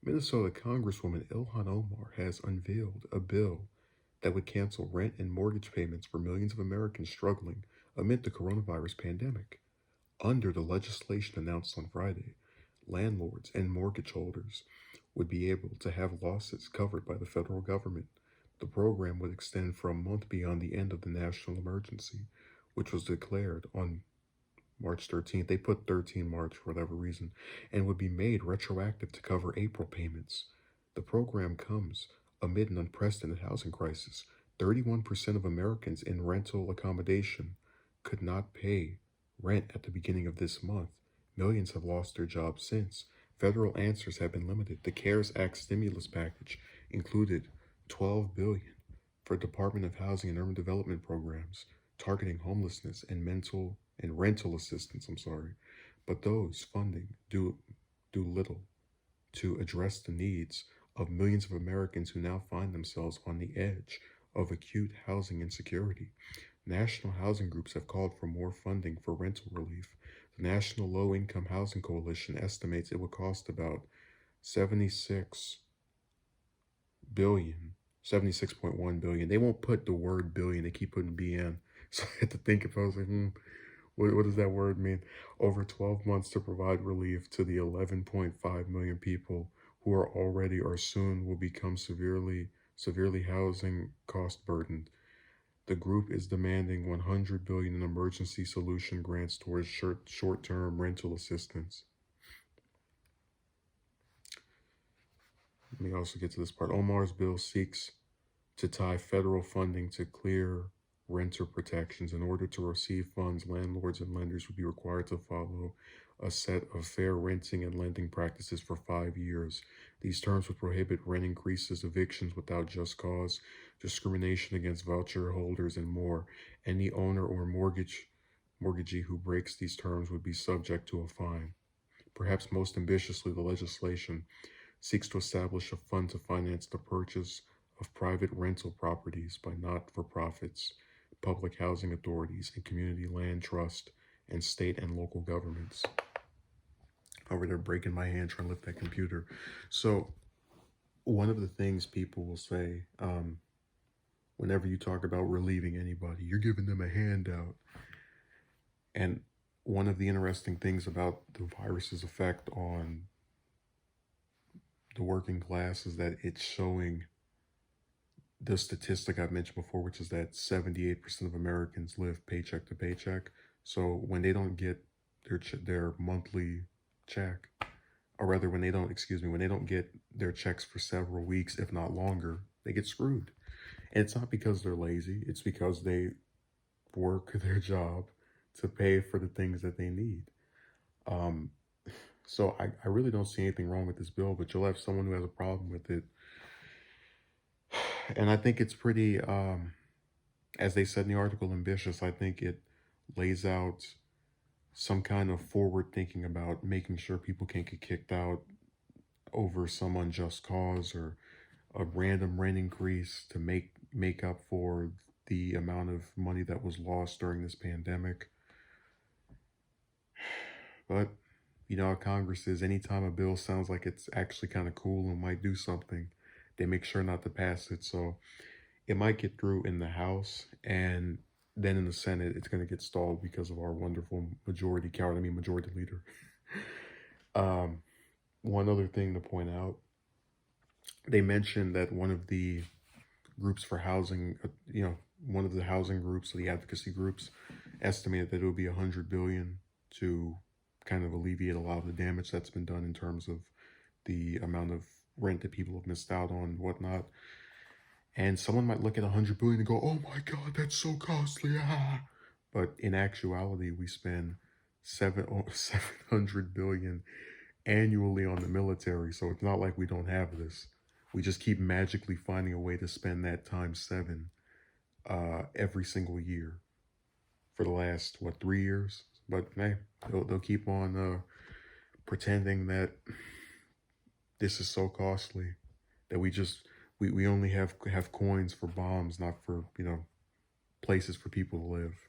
Minnesota Congresswoman Ilhan Omar has unveiled a bill that would cancel rent and mortgage payments for millions of Americans struggling amid the coronavirus pandemic. Under the legislation announced on Friday, landlords and mortgage holders would be able to have losses covered by the federal government. The program would extend for a month beyond the end of the national emergency, which was declared on March 13th. They put 13 March for whatever reason, and would be made retroactive to cover April payments. The program comes amid an unprecedented housing crisis. 31% of Americans in rental accommodation could not pay rent at the beginning of this month. Millions have lost their jobs since. Federal answers have been limited. The CARES Act stimulus package included $12 billion for Department of Housing and Urban Development programs targeting homelessness and rental assistance, but those funding do little to address the needs of millions of Americans who now find themselves on the edge of acute housing insecurity. National housing groups have called for more funding for rental relief. The National Low Income Housing Coalition estimates it would cost about 76 billion, 76.1 billion. They won't put the word billion, they keep putting BN. So I had to think if I was like, what does that word mean? Over 12 months to provide relief to the 11.5 million people who are already or soon will become severely housing cost burdened. The group is demanding 100 billion in emergency solution grants towards short-term rental assistance. Let me also get to this part. Omar's bill seeks to tie federal funding to clear renter protections. In order to receive funds, landlords and lenders would be required to follow a set of fair renting and lending practices for 5 years. These terms would prohibit rent increases, evictions without just cause, discrimination against voucher holders, and more. Any owner or mortgagee who breaks these terms would be subject to a fine. Perhaps most ambitiously, the legislation seeks to establish a fund to finance the purchase of private rental properties by not-for-profits, public housing authorities, and community land trust, and state and local governments. Over there breaking my hand trying to lift that computer. So one of the things people will say whenever you talk about relieving anybody, you're giving them a handout. And one of the interesting things about the virus's effect on the working class is that it's showing the statistic I've mentioned before, which is that 78% of Americans live paycheck to paycheck. So when they don't get their monthly check, or rather when they don't get their checks for several weeks, if not longer, they get screwed. And it's not because they're lazy, it's because they work their job to pay for the things that they need. So I really don't see anything wrong with this bill, but you'll have someone who has a problem with it. And I think it's pretty, as they said in the article, ambitious. I think it lays out some kind of forward thinking about making sure people can't get kicked out over some unjust cause or a random rent increase to make up for the amount of money that was lost during this pandemic. But you know how Congress is. Anytime a bill sounds like it's actually kind of cool and might do something, they make sure not to pass it. So it might get through in the House, and then in the Senate, it's going to get stalled because of our wonderful majority leader. One other thing to point out, they mentioned that one of the groups for housing, one of the housing groups, the advocacy groups, estimated that it would be 100 billion to kind of alleviate a lot of the damage that's been done in terms of the amount of rent that people have missed out on and whatnot. And someone might look at 100 billion and go, oh my God, that's so costly. But in actuality, we spend 700 billion annually on the military. So it's not like we don't have this. We just keep magically finding a way to spend that times 7 every single year for the last, 3 years? But hey, they'll keep on pretending that this is so costly that we only have coins for bombs, not for, places for people to live.